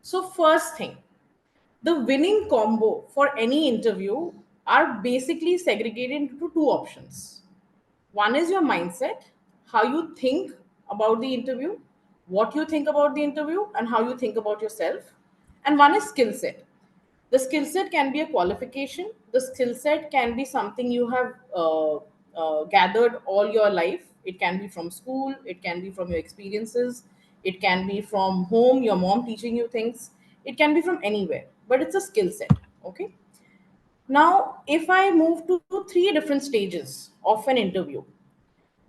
So first thing, the winning combo for any interview are basically segregated into two options. One is your mindset, how you think about the interview, what you think about the interview, and how you think about yourself. And one is skill set. The skill set can be a qualification, the skill set can be something you have gathered all your life. It can be from school, it can be from your experiences, it can be from home, your mom teaching you things, it can be from anywhere, but it's a skill set. Okay, now if I move to three different stages of an interview,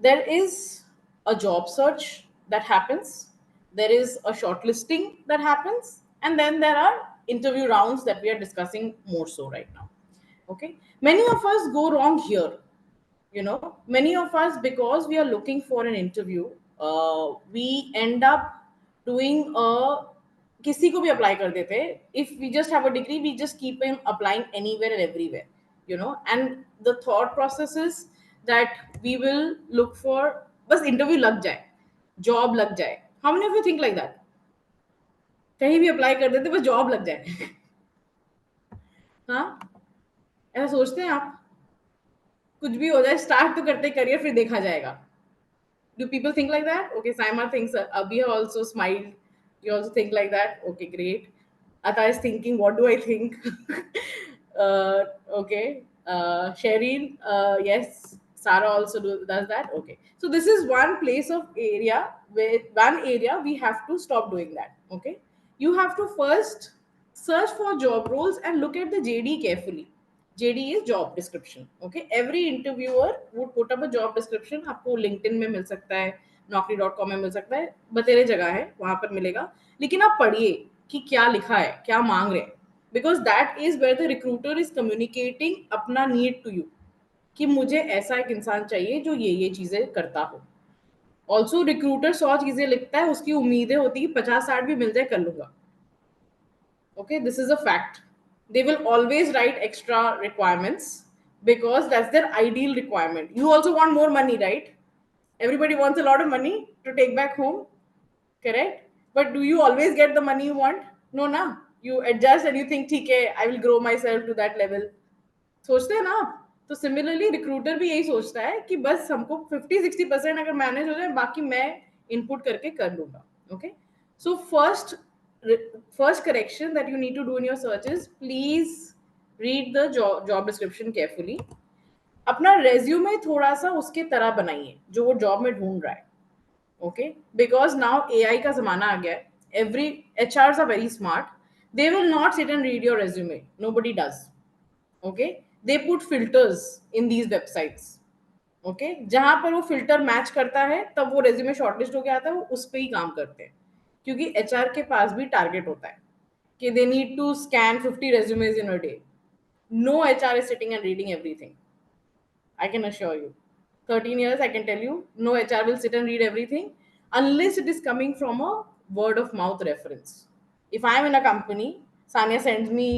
there is a job search that happens, there is a shortlisting that happens, and then there are interview rounds that we are discussing more so right now. Okay, many of us go wrong here. Many of us, because we are looking for an interview, we end up doing a किसी को भी apply कर देते हैं. If we just have a degree, we just keep on applying anywhere and everywhere. And the thought process is that we will look for, बस interview लग जाए, job लग जाए. How many of you think like that? कहीं भी apply कर देते, बस जॉब लग जाए. हाँ, ऐसा सोचते हैं आप? कुछ भी हो जाए, स्टार्ट तो करते करियर, फिर देखा जाएगा. Do people think like that? Okay, Saima thinks. Abhi also smiled. You also think like that? Okay, great. Ata is thinking, what do I think? Okay. Shereen, yes. Sarah also does that. Okay. So this is one place of area where one area we have to stop doing that. Okay. You have to first search for job roles and look at the JD carefully. JD is job description. Okay, every interviewer would put up a job description. आपको LinkedIn में मिल सकता है, naukri.com में मिल सकता है, बतेरे जगह है वहां पर मिलेगा. लेकिन आप पढ़िए कि क्या लिखा है, क्या मांग रहे हैं, because that is where the recruiter is communicating अपना need to you, कि मुझे ऐसा एक इंसान चाहिए जो ये चीजें करता हो. ऑल्सो रिक्रूटर 100 चीजें लिखता है, उसकी उम्मीदें होती है 50-60 भी मिल जाए कर लूंगा. Okay, this is a fact. They will always write extra requirements because that's their ideal requirement. You also want more money, right? Everybody wants a lot of money to take back home, correct? But do you always get the money you want? No, na. You adjust and you think, okay, I will grow myself to that level. सोचते हैं ना आप? तो similarly recruiter भी यही सोचता है कि बस हमको 50-60% अगर मैनेज हो जाए, बाकी मैं इनपुट करके कर लूंगा. Okay, so first correction that you need to do in your search is, please read the job description carefully. अपना रेज्यूमे थोड़ा सा उसके तरह बनाइए जो वो जॉब में ढूंढ रहा है. ओके, बिकॉज नाउ एआई का जमाना आ गया है. Every HRs are very smart. They will not sit and read your resume. Nobody does. Okay, they put filters in these websites. Okay, जहां पर वो फिल्टर मैच करता है तब वो रेज्यूमे शॉर्टलिस्ट होकर आता है, वो उस पर ही काम करते हैं. क्योंकि एचआर के पास भी टारगेट होता है कि they need to scan 50 resumes in a day. No HR is sitting and reading everything. I can assure you. 13 years, I can tell you, no HR will sit and read everything unless it is coming from a word of mouth reference. If I'm in a company, Sanya sends me,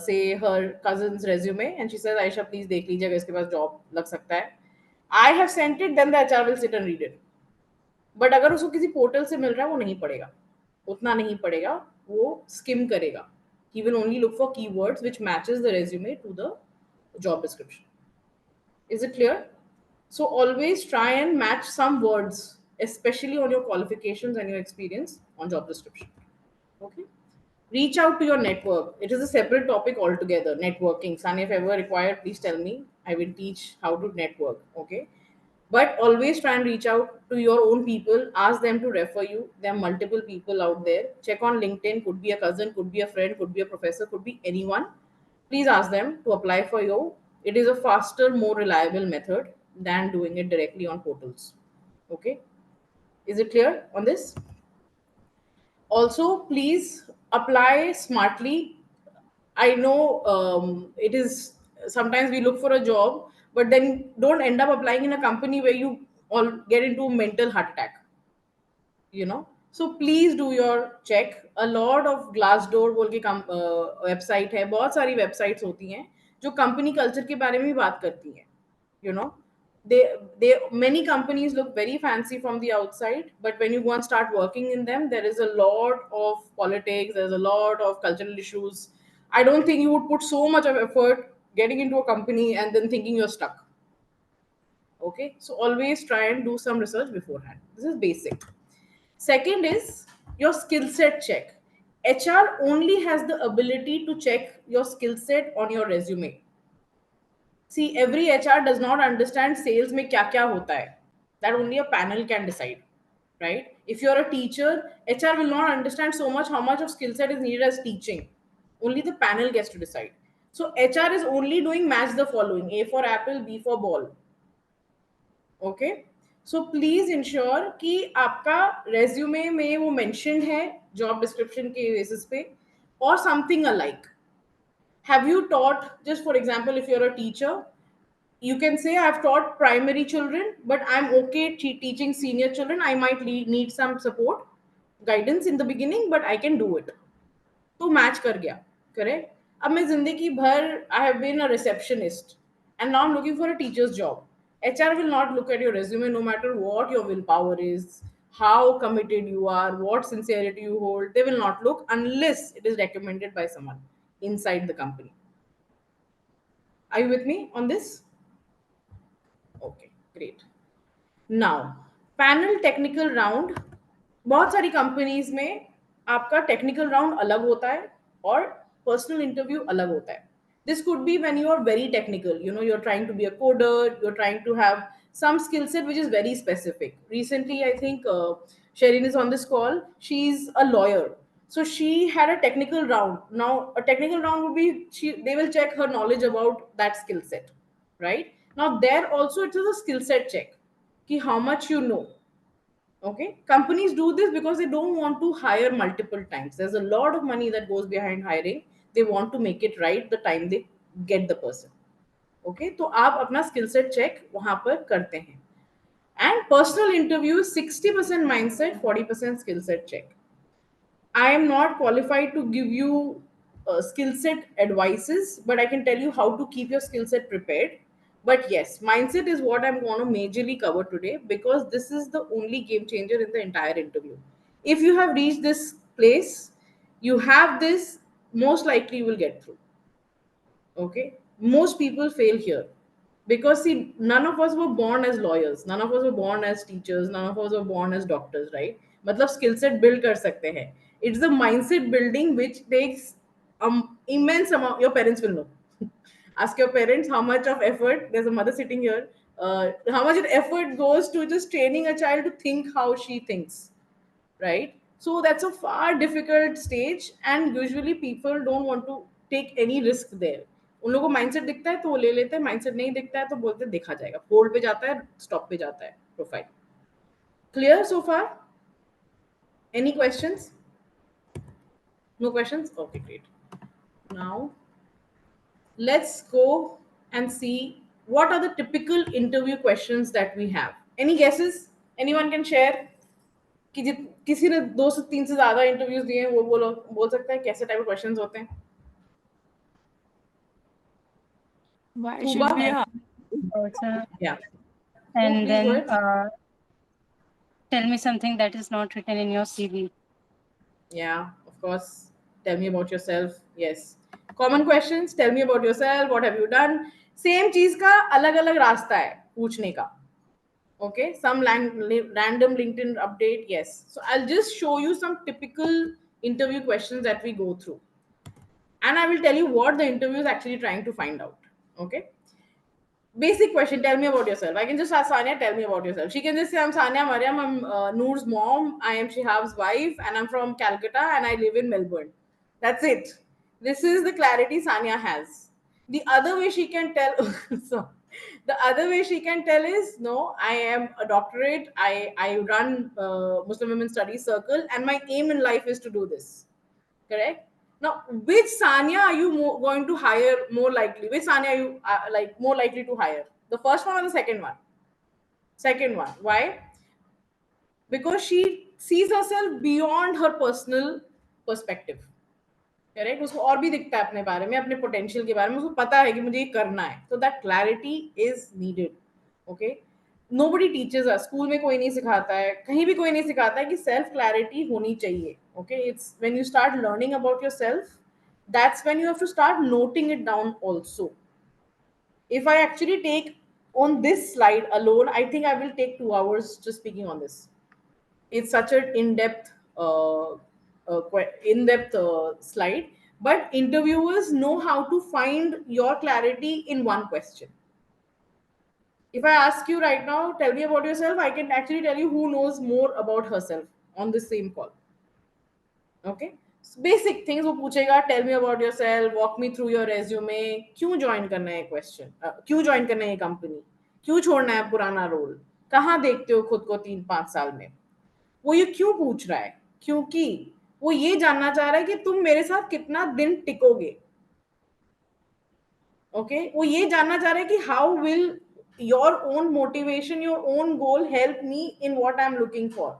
say, her cousin's resume and she says, Aisha, please देख लीजिए अगर इसके पास job लग सकता है. I have sent it, then the HR will sit and read it. But अगर उसको किसी पोर्टल से मिल रहा है, वो नहीं पड़ेगा, उतना नहीं पड़ेगा, वो स्किम करेगा. He will only look for keywords which matches the resume to the job description. Is it clear? So always try and match some words, especially on your qualifications and your experience on job description. Okay. Reach out to your network. It is a separate topic altogether. Networking. Sun, if ever required, please tell me. I will teach how to network. Okay. But always try and reach out to your own people. Ask them to refer you. There are multiple people out there. Check on LinkedIn. Could be a cousin, could be a friend, could be a professor, could be anyone. Please ask them to apply for you. It is a faster, more reliable method than doing it directly on portals. Okay. Is it clear on this? Also, please apply smartly. I know it is sometimes we look for a job, but then don't end up applying in a company where you all get into mental heart attack. So please do your check. A lot of Glassdoor बोल के website है, बहुत सारी websites होती हैं जो company culture के बारे में भी बात करती हैं. They many companies look very fancy from the outside, but when you go and start working in them, there is a lot of politics, there's a lot of cultural issues. I don't think you would put so much of effort getting into a company and then thinking you're stuck. Okay, so always try and do some research beforehand. This is basic. Second is your skill set check. HR only has the ability to check your skill set on your resume. See, every HR does not understand sales में क्या क्या होता है. That only a panel can decide, right? If you're a teacher, HR will not understand so much how much of skill set is needed as teaching. Only the panel gets to decide. So HR is only doing match the following: A for apple, B for ball. Okay, so please ensure कि आपका resume में वो mention है job description के basis पे, और something alike. Have you taught, just for example, if you are a teacher, you can say I've taught primary children, but I'm okay teaching senior children. I might need some support, guidance in the beginning, but I can do it. तो match कर गया. Correct. अब मैं जिंदगी भर I have been a receptionist and now I am looking for a teachers job. HR will not look at your resume no matter what your willpower is, how committed you are, what sincerity you hold. They will not look unless it is recommended by someone inside the company. Are you with me on this? Okay, great. Now, panel technical round. बहुत सारी companies में आपका technical round अलग होता है और personal interview अलग होता है. This could be when you are very technical, you know, you are trying to be a coder, you are trying to have some skill set which is very specific. Recently, I think Sherin is on this call. She's a lawyer. So she had a technical round. Now, a technical round would be they will check her knowledge about that skill set, right? Now, there also it is a skill set check. Ki how much you know. Okay, companies do this because they don't want to hire multiple times. There's a lot of money that goes behind hiring. They want to make it right the time they get the person. Okay, तो आप अपना skill set check वहां पर करते हैं. And personal interview, 60% mindset, 40% skill set check. I am not qualified to give you skill set advices, but I can tell you how to keep your skill set prepared. But yes, mindset is what I'm going to majorly cover today because this is the only game changer in the entire interview. If you have reached this place, you have this, most likely you will get through. Okay, most people fail here because see, none of us were born as lawyers, none of us were born as teachers, none of us were born as doctors, right? मतलब skill set build कर सकते हैं. It's the mindset building which takes immense amount. Your parents will know. Ask your parents how much of effort. There's a mother sitting here. How much effort goes to just training a child to think how she thinks, right? So that's a far difficult stage, and usually people don't want to take any risk there. उन लोगों को mindset दिखता है तो वो ले लेते हैं, माइंडसेट नहीं दिखता है तो बोलते हैं देखा जाएगा, होल्ड पे जाता है, स्टॉप पे जाता है profile. Clear so far? Any questions? No questions? Okay, great. Now let's go and see what are the typical interview questions that we have. Any guesses? Anyone can share? कि किसी ने 2 से 3 से ज्यादा इंटरव्यूज दिए हैं, वो बोल सकता है कैसे टाइप ऑफ क्वेश्चंस होते हैं. Why Tuba? should we ask? Yeah. And please go then ahead. tell me something that is not written in your CV. Yeah, of course. Tell me about yourself. Yes. Common questions. Tell me about yourself. What have you done? Same चीज का अलग अलग रास्ता है पूछने का. Okay. Some random LinkedIn update. Yes. So I'll just show you some typical interview questions that we go through. And I will tell you what the interview is actually trying to find out. Okay. Basic question, tell me about yourself. I can just ask Sanya, tell me about yourself. She can just say, I'm Sanya Mariam, I'm Noor's mom, I am Shihab's wife, and I'm from Calcutta and I live in Melbourne. That's it. This is the clarity Sanya has. The other way she can tell, so the other way she can tell is, no, I am a doctorate, I run Muslim Women Studies Circle, and my aim in life is to do this. Correct? Now, which Sanya are you going to hire more likely? Which Sanya are you like more likely to hire? The first one or the second one? Second one. Why? Because she sees herself beyond her personal perspective. Correct. उसको और भी दिखता है अपने बारे में, अपने potential के बारे में, उसको पता है कि मुझे ये करना है. तो that clarity is needed. Okay, nobody teaches us, school में कोई नहीं सिखाता है, कहीं भी कोई नहीं सिखाता है कि सेल्फ क्लैरिटी होनी चाहिए. Okay, it's when you start learning about your self, that's when you have to start noting it down also. If I actually take on this slide alone, I think I will take 2 hours just speaking on this. It's such an in-depth slide, but interviewers know how to find your clarity in one question. If I ask you right now, tell me about yourself, I can actually tell you who knows more about herself on the same call. Okay, so basic things वो पूछेगा, tell me about yourself, walk me through your resume, क्यों join करना है question, क्यों join करना है ये company, क्यों छोड़ना है पुराना रोल, कहाँ देखते हो खुद को 3-5 साल में. वो ये क्यों पूछ रहा है, क्योंकि वो ये जानना चाह रहा है कि तुम मेरे साथ कितना दिन टिकोगे. ओके, वो ये जानना चाह रहा है कि how will your own motivation, your own goal help me in what I am looking for.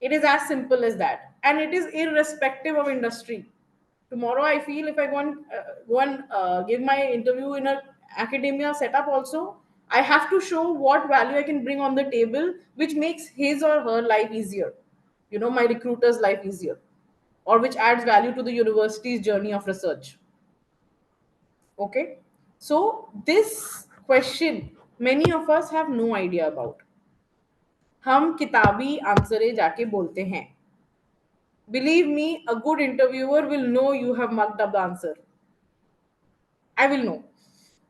It is as simple as that, and it is irrespective of industry. Tomorrow I feel if I go and give my interview in a academia setup also, I have to show what value I can bring on the table, which makes his or her life easier, my recruiter's life easier, or which adds value to the university's journey of research. Okay, so this question many of us have no idea about. हम किताबी आंसरें जाके बोलते हैं. Believe me, a good interviewer will know you have mucked up the answer. I will know.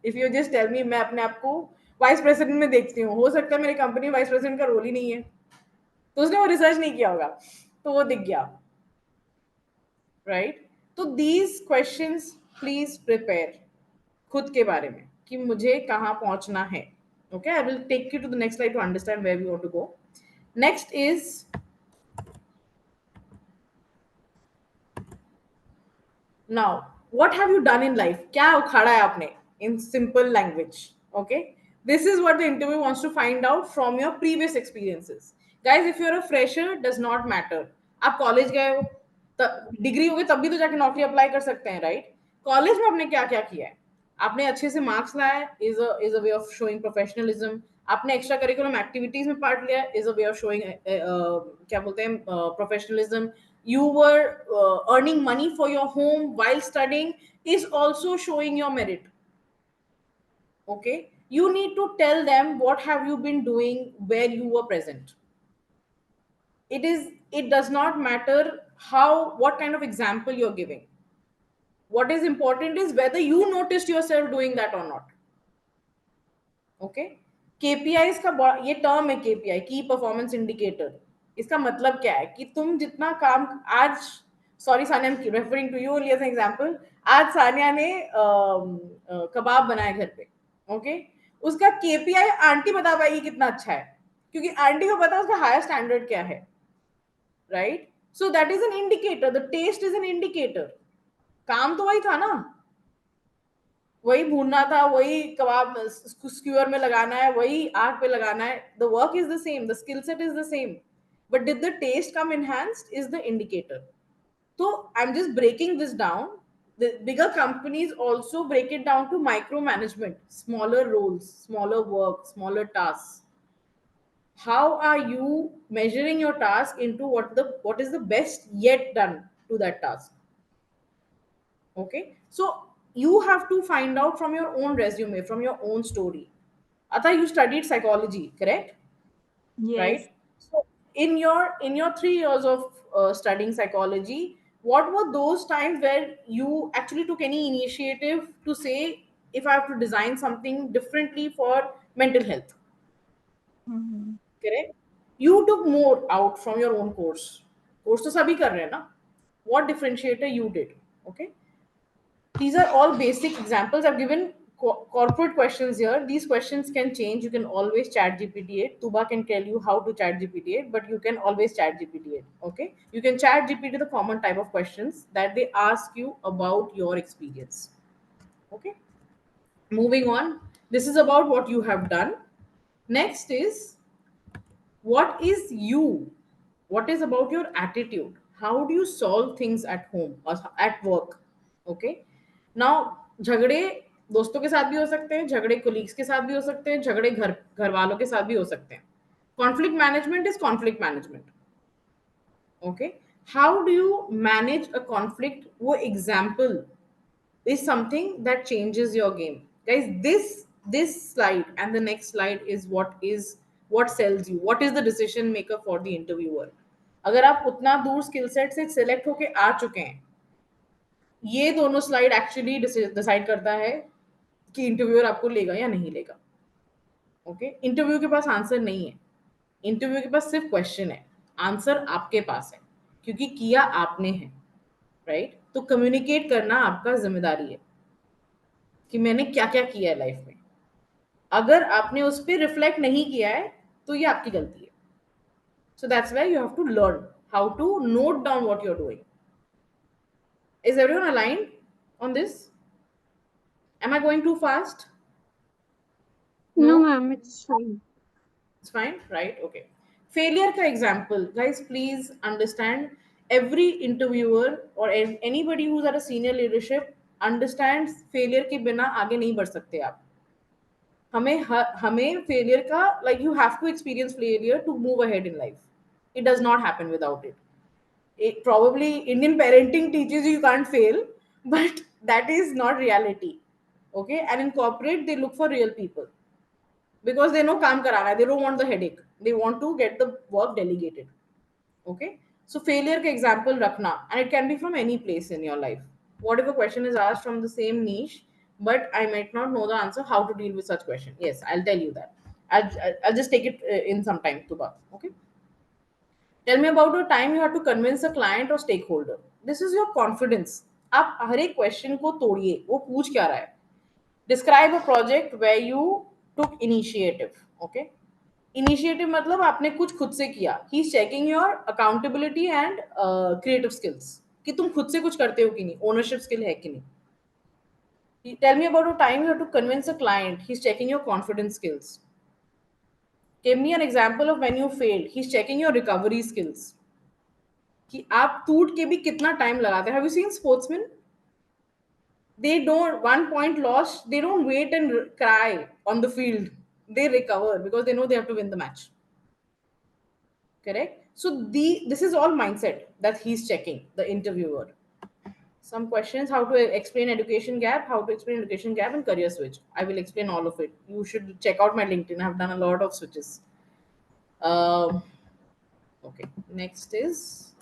If you just tell me, मैं अपने आप को vice president में देखती हूँ, हो सकता है मेरी कंपनी वाइस प्रेसिडेंट का रोल ही नहीं है, तो उसने वो रिसर्च नहीं किया होगा, तो वो दिख गया. राइट, तो दीज क्वेश्चंस प्लीज प्रिपेयर खुद के बारे में कि मुझे कहाँ पहुंचना है. Okay, I will take you to the next slide to understand where we want to go. Next is now what have you done in life, क्या उखाड़ा है आपने, in simple language. Okay, this is what the interview wants to find out from your previous experiences. Guys, if you're a fresher, does not matter, आप college गए हो, degree हो गई तब भी तो जाके नौकरी अप्लाई कर सकते हैं. राइट, कॉलेज में आपने क्या क्या किया है, आपने अच्छे से मार्क्स लाया, is a way of showing professionalism. आपने एक्स्ट्रा करिकुलम एक्टिविटीज में पार्ट लिया, is a way of showing क्या बोलते हैं professionalism. You were earning money for your home while studying, is also showing your merit. Okay, you need to tell them what have you been doing where you were present. It does not matter what kind of example you're giving. What is important is whether you noticed yourself doing that or not. Okay, KPI का ये term है, KPI की performance indicator. इसका मतलब क्या है कि तुम जितना काम आज, sorry Sania, I am referring to you only as an example. आज सानिया ने कबाब बनाए घर पे. ओके, उसका केपीआई आंटी बता पाएगी कितना अच्छा है, क्योंकि आंटी को पता है उसका हायर स्टैंडर्ड क्या है. Right, so that is an indicator, the test is an indicator. काम तो वही था ना, वही भूनना था, वही कबाब स्क्यूअर में लगाना है, वही आग पे लगाना है. The work is the same, the skill set is the same, but did the test come enhanced is the indicator. So I'm just breaking this down. The bigger companies also break it down to micromanagement, smaller roles, smaller work, smaller tasks. How are you measuring your task into what is the best yet done to that task? Okay, so you have to find out from your own resume, from your own story. Atha, you studied psychology, correct? Yes. Right, so in your 3 years of studying psychology, what were those times where you actually took any initiative to say, if I have to design something differently for mental health? Mhm. Correct, you took more out from your own course to sabhi kar rahe hain na, what differentiator you did. Okay, these are all basic examples. I've given corporate questions here. These questions can change. You can always chat GPT it. Tuba can tell you how to chat GPT it, but you can always chat GPT it. Okay, you can chat GPT the common type of questions that they ask you about your experience. Okay, moving on, this is about what you have done. Next is, what is you, what is about your attitude, how do you solve things at home or at work. Okay, now jhagde, दोस्तों के साथ भी हो सकते हैं, झगड़े colleagues के साथ भी हो सकते हैं, झगड़े घर वालों के साथ भी हो सकते हैं. Conflict management is conflict management. Okay, how do you manage a conflict, वो example is something that changes your game, guys. This slide and the next slide is what sells you, what is the decision maker for the interviewer. अगर आप उतना दूर skill set से select होके आ चुके हैं, ये दोनों स्लाइड एक्चुअली डिसाइड करता है कि इंटरव्यूअर आपको लेगा या नहीं लेगा. ओके, इंटरव्यू के पास आंसर नहीं है, इंटरव्यू के पास सिर्फ क्वेश्चन है, आंसर आपके पास है, क्योंकि किया आपने है, राइट? तो कम्युनिकेट करना आपका जिम्मेदारी है कि मैंने क्या क्या किया है लाइफ में. अगर आपने उस पर रिफ्लेक्ट नहीं किया है तो ये आपकी गलती है. So that's why you have to learn how to note down what you are doing. Is everyone aligned on this? Am I going too fast? No, ma'am, it's fine. It's fine, right? Okay. Failure ka example, guys, please understand. Every interviewer or anybody who's at a senior leadership understands failure के बिना आगे नहीं बढ़ सकते आप. हमें failure का, like, you have to experience failure to move ahead in life. It does not happen without it. Probably Indian parenting teaches you can't fail, but that is not reality. Okay, and in corporate they look for real people because they know काम कराना है. They don't want the headache. They want to get the work delegated. Okay, so failure का example रखना, and it can be from any place in your life. What if a question is asked from the same niche, but I might not know the answer, how to deal with such question? Yes, I'll tell you that. I'll just take it in some time, Tuba. Okay, tell me about a time you had to convince a client or stakeholder. This is your confidence. आप हर एक question को तोड़िए, वो पूछ क्या रहा है. Describe a project where you took initiative. Okay, initiative मतलब आपने कुछ खुद से किया. ही is checking your accountability and creative skills, कि तुम खुद से कुछ करते हो कि नहीं, ओनरशिप स्किल है कि नहीं. Tell me about a time you have to convince a client. He is checking your confidence skills. Give me an example of when you failed. He is checking your recovery skills, कि आप टूट के भी कितना time लगाते हैं. Have you seen sportsman? They don't, one point loss, they don't wait and cry on the field. They recover because they know they have to win the match. Correct? So this is all mindset that he's checking, the interviewer. Some questions: how to explain education gap, how to explain education gap and career switch. I will explain all of it. You should check out my LinkedIn. I've done a lot of switches. um, okay, next is,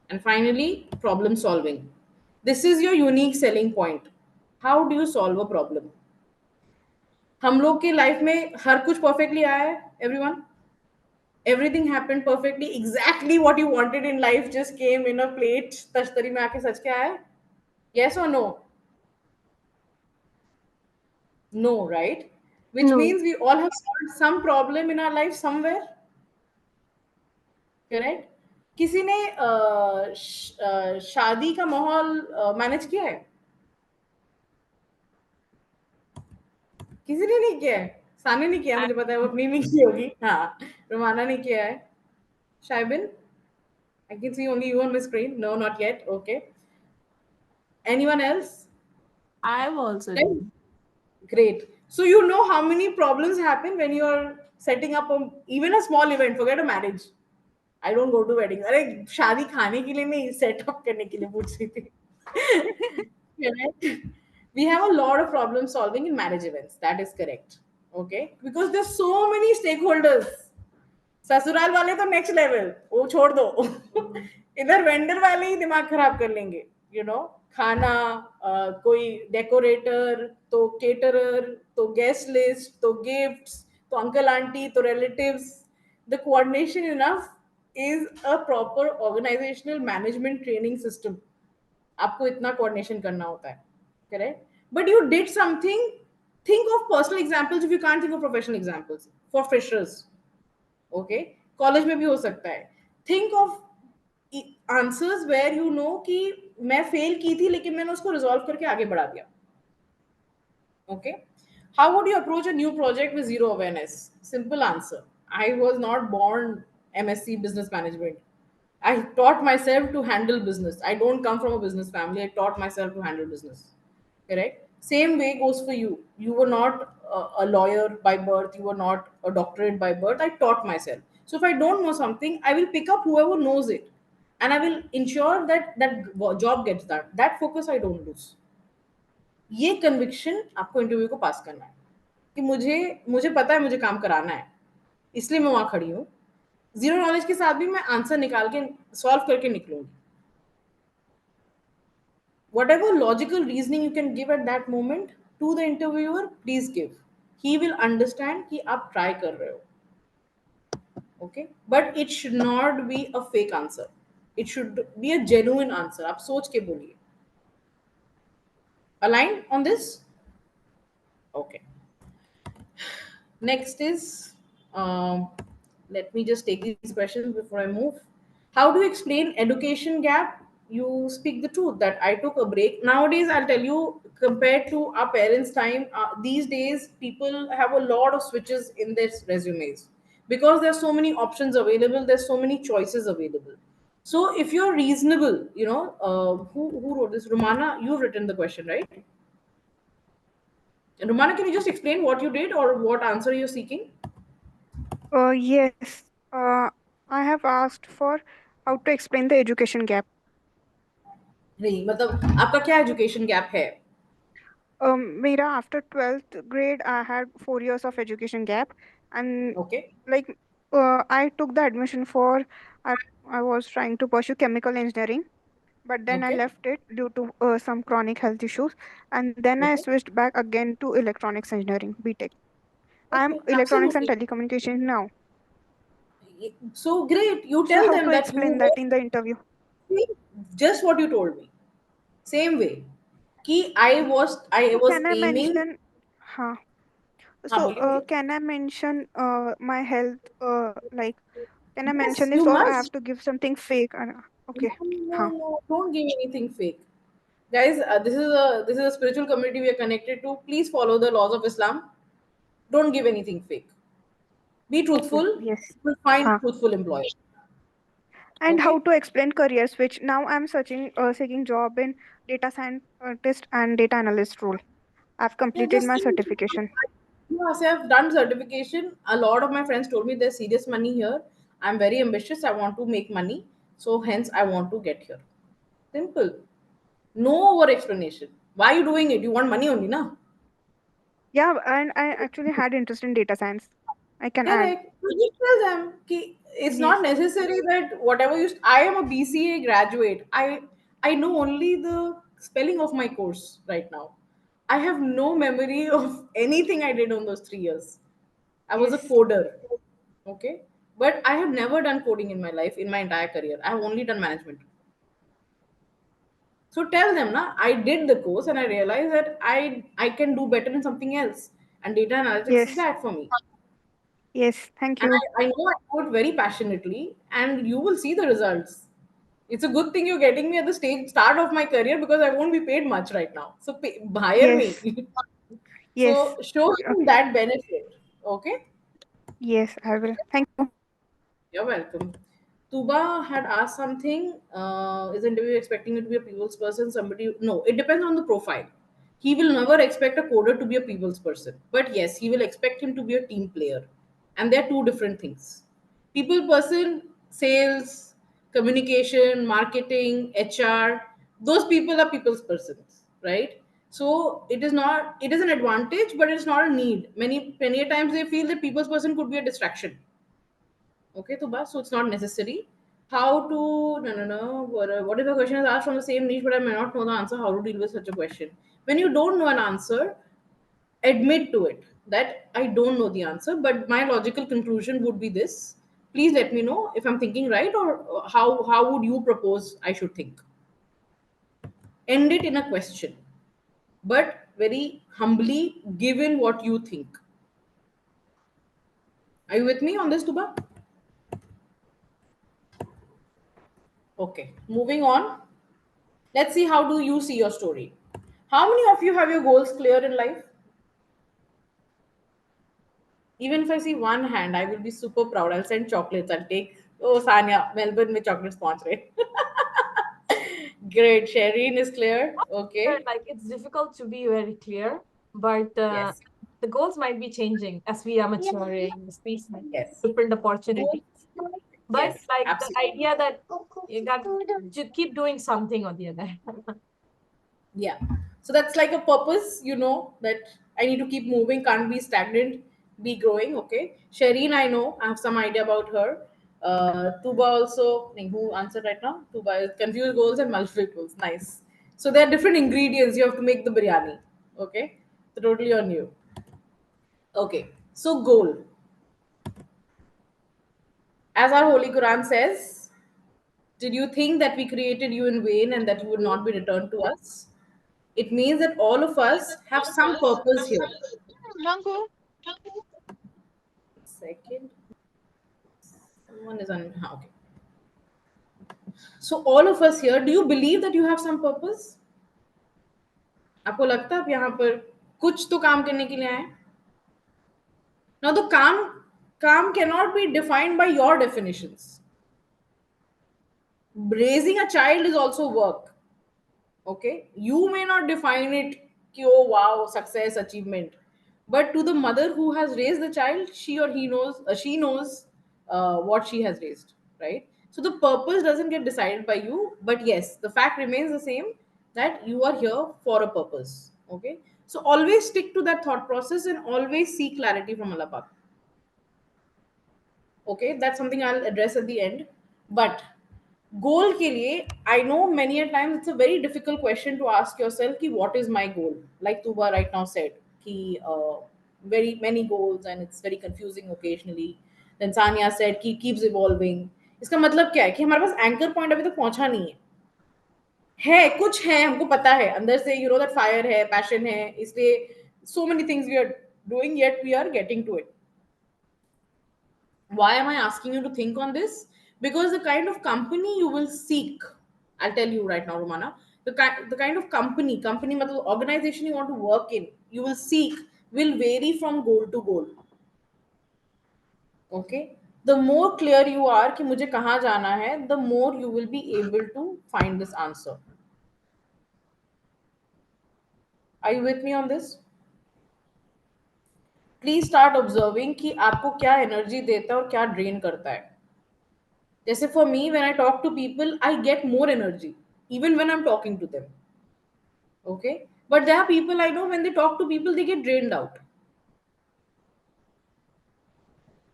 and finally, problem solving. This is your unique selling point. How do you solve a problem? हम लोग की life में हर कुछ perfectly आया है. Everyone, everything happened perfectly, exactly what you wanted in life just came in a plate तश्तरी में आके सच के आया. Yes or no? No, right? Which No. means we all have solved some problem in our life somewhere. Correct? किसी ने शादी का माहौल manage किया है? किसी ने नहीं किया है. साने ने किया, मुझे पता है, वो अपनी नहीं की होगी. हाँ, रोमाना ने किया है. शाइबिन, I can see only you on the screen. No, not yet. Okay. Anyone else? I've also Right? done. Great. So you know how many problems happen when you are setting up even a small event. Forget a marriage. I don't go to weddings. अरे शादी खाने के लिए नहीं, setup करने के लिए पूछ रही थी. Correct. We have a lot of problem solving in marriage events. That is correct. Okay, because there's so many stakeholders. ससुराल वाले तो नेक्स्ट लेवल, वो छोड़ दो. इधर वेंडर वाले ही दिमाग खराब कर लेंगे. खाना, कोई डेकोरेटर, तो केटरर, तो गेस्ट लिस्ट, तो गिफ्ट्स, तो अंकल आंटी, तो relatives. The coordination enough is a proper organisational management training system. आपको इतना कोऑर्डिनेशन करना होता है. Correct? But you did something. Think of personal examples if you can't think of professional examples for freshers. Okay, college में भी हो सकता है. Think of answers where you know कि मैं फेल की थी लेकिन मैंने उसको रिजॉल्व करके आगे बढ़ा दिया. Okay, how would you approach a new project with zero awareness? Simple answer: I was not born MSc business management. I taught myself to handle business. I don't come from a business family. I taught myself to handle business. correct? Same way goes for you. You were not a lawyer by birth, you were not a doctorate by birth. I taught myself. So if I don't know something, I will pick up whoever knows it, and I will ensure that job gets done. That focus I don't lose. ये conviction आपको interview को पास करना है कि मुझे मुझे पता है मुझे काम कराना है, इसलिए मैं वहां खड़ी हूँ. जीरो नॉलेज के साथ भी मैं आंसर निकाल के सॉल्व करके निकलूंगी. Whatever logical reasoning you can give at that moment to the interviewer, please give. He will understand कि आप try कर रहे हो. Okay, but it should not be a fake answer. It should be a genuine answer. आप सोच के बोलिए. Aligned on this? Okay. Next is, let me just take these questions before I move. How do you explain education gap? You speak the truth that I took a break. Nowadays, I'll tell you, compared to our parents' time, these days people have a lot of switches in their resumes because there's so many options available. There's so many choices available. So if you're reasonable, who wrote this? Romana, you've written the question, right? Romana, can you just explain what you did or what answer you're seeking? Yes. I have asked for how to explain the education gap. नहीं मतलब आपका क्या education gap है? Mera, after 12th grade, I had 4 years of education gap, and okay. like I took the admission for I, I was trying to pursue chemical engineering, but then I okay. left it due to some chronic health issues, and then I okay. switched back again to electronics engineering, BTech. I am okay. electronics and Absolutely. telecommunication now. So great. You So tell how them to that you explain that in the interview? just what you told me. Same way. कि I So was can I aiming. mention? Huh. हाँ So, बोलिए बोलिए. can I mention my health? Like, can I mention Yes, this, you or I have must. to give something fake? Okay. No, no, Huh. no. Don't give anything fake. Guys, this is a spiritual community we are connected to. Please follow the laws of Islam. Don't give anything fake. Be Okay. truthful. Yes. You will find Huh. truthful employer. And how Okay. to explain career switch? Now I'm seeking job in data scientist and data analyst role. I've Yeah, completed just my think. certification. Yes, I've done certification. A lot of my friends told me there's serious money here. I'm very ambitious. I want to make money. So hence I want to get here. Simple. No over explanation. Why are you doing it? You want money only, na? Yeah, and I actually had interest in data science. I can add. Correct. You just tell them कि it's not Yes. necessary that whatever you. I am a BCA graduate. I know only the spelling of my course right now. I have no memory of anything I did on those 3 years. I was a Yes. coder. Okay. But I have never done coding in my life, in my entire career. I have only done management. So tell them, na, I did the course and I realized that I can do better in something else. And data analytics is Yes. that for me. Yes. Thank And you. I know I do it very passionately, and you will see the results. It's a good thing you're getting me at the stage start of my career because I won't be paid much right now. So hire Yes. me. Yes. So show him Okay. that benefit. Okay. Yes, I will. Thank you. You're welcome. Tuba had asked something. Is the interviewer expecting you to be a people's person? Somebody? No, it depends on the profile. He will never expect a coder to be a people's person. But yes, he will expect him to be a team player. And they're two different things. People person, sales, communication, marketing, HR, those people are people's persons, right? So it is an advantage, but it's not a need. Many a times they feel that people's person could be a distraction. Okay, so bus, so it's not necessary. How to no no no. What if a question is asked from the same niche, but I may not know the answer? How to deal with such a question? When you don't know an answer, admit to it that I don't know the answer, but my logical conclusion would be this. Please let me know if I'm thinking right or how would you propose I should think. End it in a question, but very humbly, given what you think. Are you with me on this, Tuba? Okay, moving on. Let's see how do you see your story. How many of you have your goals clear in life? Even if I see one hand, I will be super proud. I'll send chocolates. I'll take, oh, Sanya, Melbourne में chocolates पहुंच रहे. Great. Shireen is clear. Okay. Like it's difficult to be very clear, but Yes. the goals might be changing as we are maturing, the space might Yes. different Goal. opportunities. But Yes. like the Absolutely. idea that you got to keep doing something on the other hand. Yeah. So that's like a purpose, that I need to keep moving, can't be stagnant, be growing. Okay. Shireen, I know, I have some idea about her. Tuba also, who answered right now? Tuba is confused goals and multiple goals. Nice. So there are different ingredients you have to make the biryani. Okay. So totally on you. Okay. So goal. As our Holy Quran says, did you think that we created you in vain and that you would not be returned to us? It means that all of us have some purpose here. Second, someone is on. Okay. So all of us here, do you believe that you have some purpose? आपको लगता है आप यहाँ पर कुछ तो काम करने के लिए आए? Now the काम cannot be defined by your definitions. Raising a child is also work. Okay, you may not define it कि oh wow success achievement, but to the mother who has raised the child, she knows what she has raised, right? So the purpose doesn't get decided by you, but yes, the fact remains the same, that you are here for a purpose. Okay, so always stick to that thought process and always seek clarity from Allah Pak. Okay, that's something I'll address at the end. But goal के लिए, I know many a times it's a very difficult question to ask yourself कि what is my goal, like Tuba right now said कि very many goals and it's very confusing occasionally. Then Sanya said कि keeps evolving. इसका मतलब क्या है कि हमारे पास anchor point अभी तक पहुंचा नहीं है कुछ है, हमको पता है अंदर से, दैट फायर है, पैशन है, इसलिए so many things we are doing, yet we are getting to it. Why am I asking you to think on this? Because the kind of company you will seek, I'll tell you right now, Romana, the kind of company matlab organization you want to work in, you will seek, will vary from goal to goal. Okay? The more clear you are कि मुझे कहाँ जाना है, the more you will be able to find this answer. Are you with me on this? Please start observing कि आपको क्या energy देता है और क्या ड्रेन करता है. जैसे for me, when I talk to people, I get more energy, even when I'm talking to them. Okay? But there are people I know, when they talk to people, they get drained out.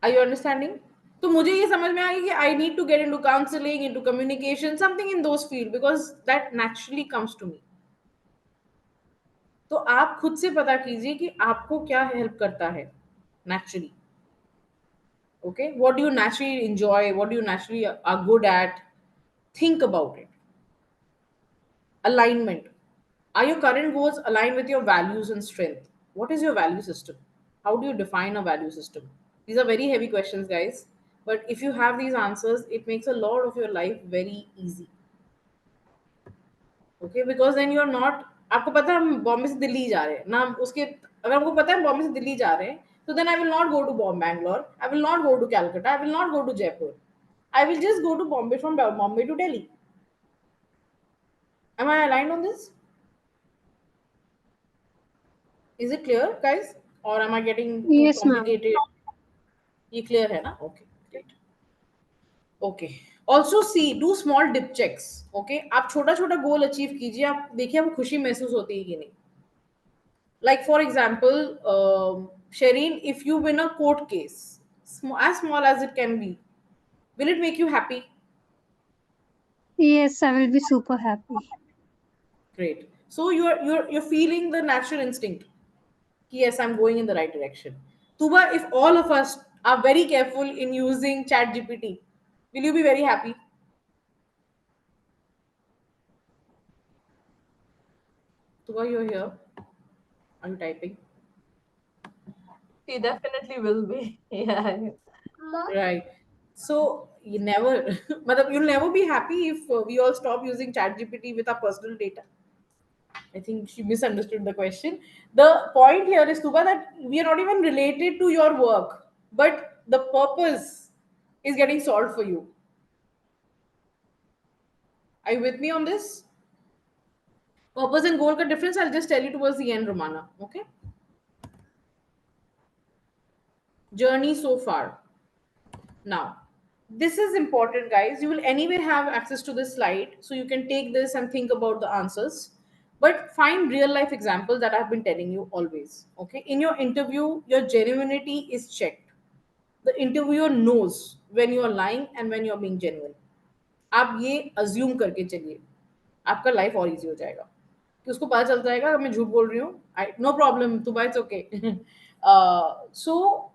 Are you understanding? तो मुझे ये समझ में आ गया कि I need to get into counseling, into communication, something in those field, because that naturally comes to me. तो आप खुद से पता कीजिए कि आपको क्या हेल्प करता है naturally. Okay? What do you naturally enjoy? What do you naturally are good at? Think about it. Alignment. Are your current goals aligned with your values and strength? What is your value system? How do you define a value system? These are very heavy questions, guys. But if you have these answers, it makes a lot of your life very easy. Okay, because then you're not, आपको पता है हम बॉम्बे से दिल्ली जा रहे हैं ना, उसके अगर हमको पता है हम बॉम्बे से दिल्ली जा रहे हैं, तो then I will not go to Bangalore, I will not go to Calcutta, I will not go to Jaipur. I will just go to Bombay, from Bombay to Delhi. Am I aligned on this? Is it clear, guys? Or am I getting too Yes, ma'am. complicated? ये clear है ना? Okay, great. Okay. Also see, do small dip checks. Okay, आप छोटा छोटा goal achieve कीजिए, आप देखिए आपको खुशी महसूस होती है कि नहीं. Like for example, Shireen, if you win a court case, as small as it can be, will it make you happy? Yes, I will be super happy. Great. So you're feeling the natural instinct. Yes, I'm going in the right direction. Tuba, if all of us are very careful in using Chat GPT, will you be very happy? Tuba, you're here. Are you typing? She definitely will be. Yeah. Right. So you never, you'll never be happy if we all stop using Chat GPT with our personal data. I think she misunderstood the question. The point here is, Tuba, that we are not even related to your work, but the purpose is getting solved for you. Are you with me on this? Purpose and goal ka difference I'll just tell you towards the end, Romana. Okay. Journey so far. Now, this is important, guys. You will anyway have access to this slide, so you can take this and think about the answers. But find real life examples that I've been telling you always. Okay. In your interview, your genuinity is checked. The interviewer knows when you are lying and when you are being genuine. आप ये assume करके चलिए, आपका life और easy हो जाएगा कि उसको पता चल जाएगा मैं झूठ बोल रही हूँ. आई नो प्रॉब्लम तो bye it's okay. So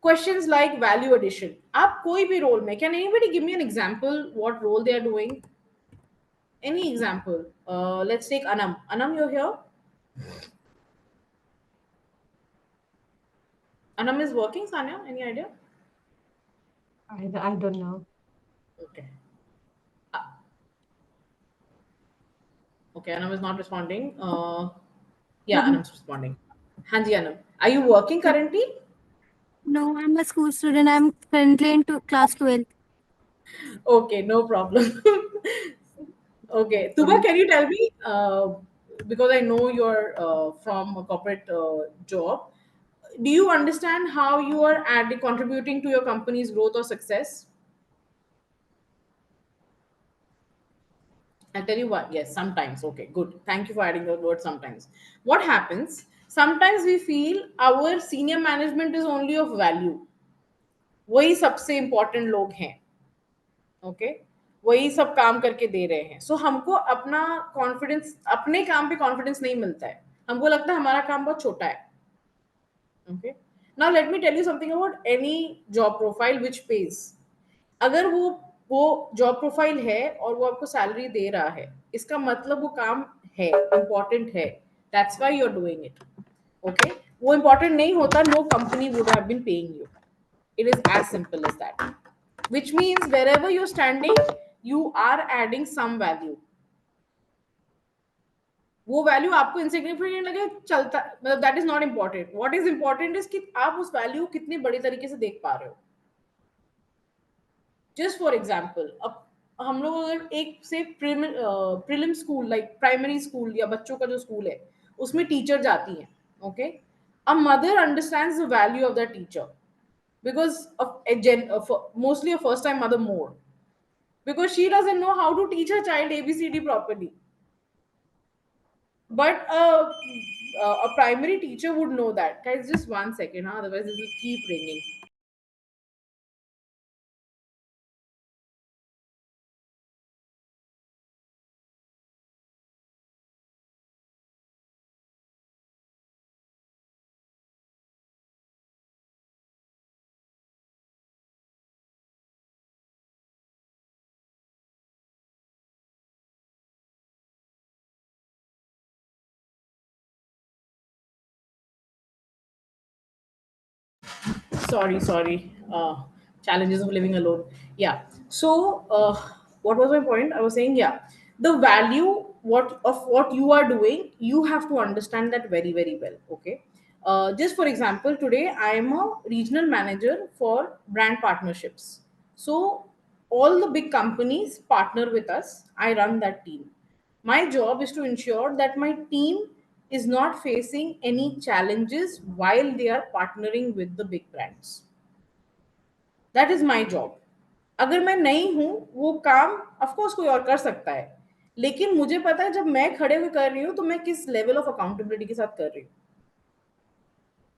questions like value addition, आप कोई भी role में, can anybody give me an example what role they are doing? Any example? Let's take Anam, you're here. Anam is working. Sanya, any idea? I don't know. Okay. Okay, Anam is not responding. Yeah, Anam's responding. Hanji Anam, are you working currently? No, I'm a school student. I'm currently in class 12. Okay, no problem. Okay, Tuba, can you tell me, because I know you're from a corporate job, do you understand how you are contributing to your company's growth or success? I'll tell you what. Yes, sometimes. Okay, good. Thank you for adding the word sometimes. What happens? Sometimes we feel our senior management is only of value. वही सबसे important लोग हैं. Okay, वही सब काम करके दे रहे हैं. सो हमको अपना कॉन्फिडेंस, अपने काम पे कॉन्फिडेंस नहीं मिलता है. हमको लगता है हमारा काम बहुत छोटा है. Okay, now let me tell you something about any job profile which page. अगर वो जॉब प्रोफाइल है और वो आपको सैलरी दे रहा है, इसका मतलब वो काम है, इंपॉर्टेंट है. That's why you are doing it. Okay, वो इंपॉर्टेंट नहीं होता, no company would have been paying you. It is as simple as that. Which means wherever you're standing, you are adding some value. वो value आपको insignificant लगे चलता, मतलब that is not important. What is important is कि आप उस value कितने बड़े तरीके से देख पा रहे हो. जस्ट फॉर एग्जाम्पल, अब हम लोग अगर एक से prelim school like primary school या बच्चों का जो स्कूल है उसमें टीचर जाती हैं. Okay, a mother understands the value of the teacher because of mostly a first time mother more, because she doesn't know how to teach her child abcd properly, but a primary teacher would know that. Guys, just 1 second, huh? Otherwise this will keep ringing. Sorry. Challenges of living alone. Yeah. So what was my point? I was saying, yeah, the value what you are doing, you have to understand that very very well. Okay. Just for example, today I am a regional manager for brand partnerships. So all the big companies partner with us. I run that team. My job is to ensure that my team is not facing any challenges while they are partnering with the big brands. That is my job. अगर मैं नहीं हूं, वो काम of course कोई और कर सकता है, लेकिन मुझे पता है जब मैं खड़े हुए कर रही हूँ तो मैं किस लेवल ऑफ अकाउंटेबिलिटी के साथ कर रही हूँ,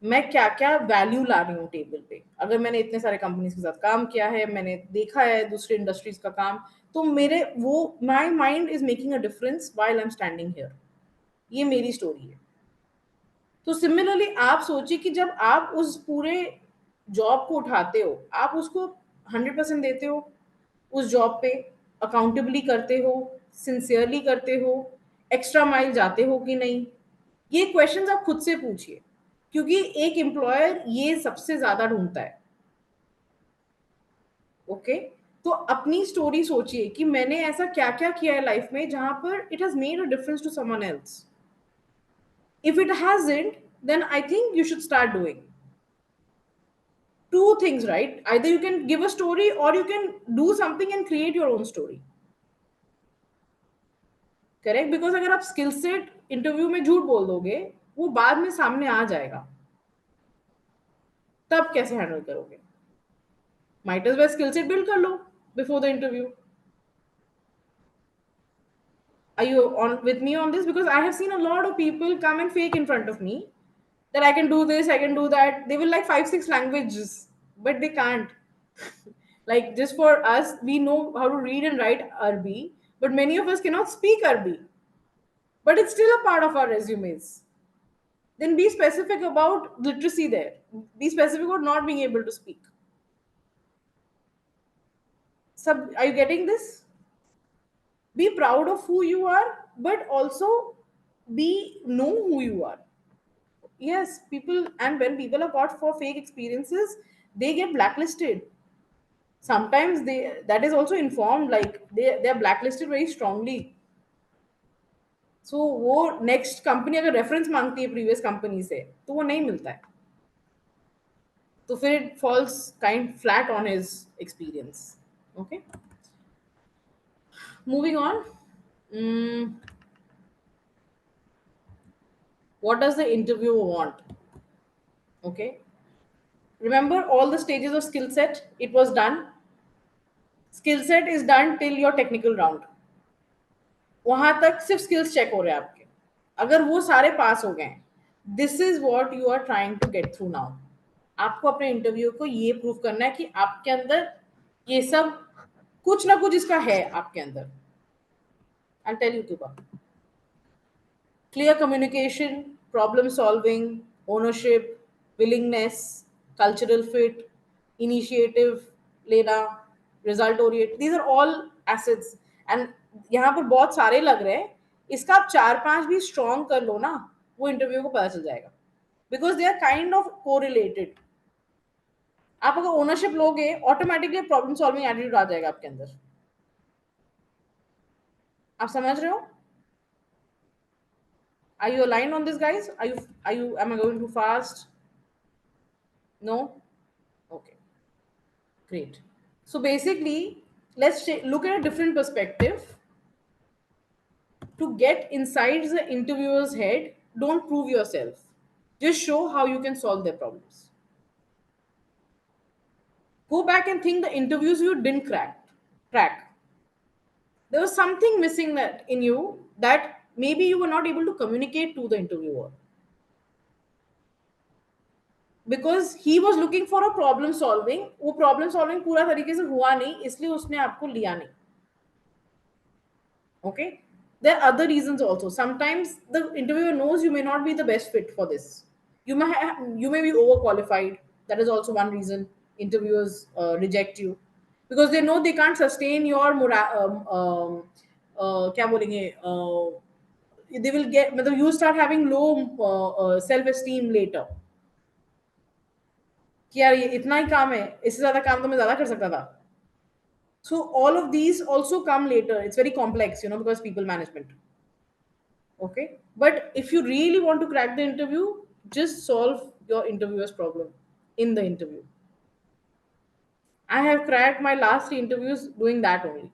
मैं क्या क्या वैल्यू ला रही हूँ टेबल पे. अगर मैंने इतने सारे कंपनीज के साथ काम किया है, मैंने देखा है दूसरे इंडस्ट्रीज का काम, तो मेरे वो my mind is making a difference while I am standing here. ये मेरी स्टोरी है. तो सिमिलरली आप सोचिए कि जब आप उस पूरे जॉब को उठाते हो, आप उसको 100% देते हो, उस जॉब पे अकाउंटेबली करते हो, सिंसियरली करते हो, एक्स्ट्रा माइल जाते हो कि नहीं, ये क्वेश्चंस आप खुद से पूछिए, क्योंकि एक एम्प्लॉयर ये सबसे ज्यादा ढूंढता है. ओके, तो अपनी स्टोरी सोचिए कि मैंने ऐसा क्या क्या किया है लाइफ में जहां पर it has made a difference to someone else. If it hasn't, then I think you should start doing two things, right? Either you can give a story or you can do something and create your own story. Correct, because अगर आप skill set interview में झूठ बोल दोगे वो बाद में सामने आ जाएगा, तब कैसे हैंडल करोगे? Might as well skill set build कर लो before the interview. Are you on with me on this? Because I have seen a lot of people come and fake in front of me that I can do this, I can do that. They will like 5 6 languages, but they can't. Like, just for us, we know how to read and write Arabic, but many of us cannot speak Arabic, but it's still a part of our resumes. Then be specific about literacy there. Be specific about not being able to speak. Are you getting this? Be proud of who you are, but also know who you are. Yes, people, and when people are caught for fake experiences, they get blacklisted. Sometimes that is also informed, like they are blacklisted very strongly. So वो next company अगर reference मांगती है previous company से तो वो नहीं मिलता है, तो फिर it falls kind flat on his experience. Okay, moving on. What does the interviewer want? Okay, remember all the stages of skill set, it was done. Skill set is done till your technical round. वहां तक सिर्फ skills check हो रहे हैं आपके. अगर वो सारे पास हो गए, this is what you are trying to get through now. आपको अपने इंटरव्यू को ये प्रूव करना है कि आपके अंदर ये सब कुछ ना कुछ इसका है आपके अंदर. I tell you Tuba. Clear communication, problem solving, ownership, willingness, cultural fit, initiative लेना, result oriented, these are all assets. And यहाँ पर बहुत सारे लग रहे हैं, इसका आप 4 5 भी strong कर लो ना, वो इंटरव्यू को पता चल जाएगा, because they are kind of correlated. आप अगर ओनरशिप लोगे ऑटोमेटिकली प्रॉब्लम सॉल्विंग एटीट्यूड आ जाएगा आपके अंदर. आप समझ रहे हो? Are you aligned on this, guys? Am I going too fast? No? Okay. Great. So basically, let's look at a different perspective. To get inside the interviewer's head, don't prove yourself. Just show how you can solve their problems. Go back and think the interviews you didn't crack. There was something missing in you that maybe you were not able to communicate to the interviewer, because he was looking for a problem solving. वो problem solving पूरा तरीके से हुआ नहीं, इसलिए उसने आपको लिया नहीं. Okay, there are other reasons also. Sometimes the interviewer knows you may not be the best fit for this. You may be overqualified. That is also one reason interviewers reject you, because they know they can't sustain your क्या बोलेंगे, they will get, मतलब you start having low self esteem later, कि यार ये इतना ही काम है, इससे ज्यादा काम तो मैं ज्यादा कर सकता था. So all of these also come later. It's very complex, because people management. Okay, but if you really want to crack the interview, just solve your interviewer's problem in the interview. I have cracked my last 3 interviews doing that only.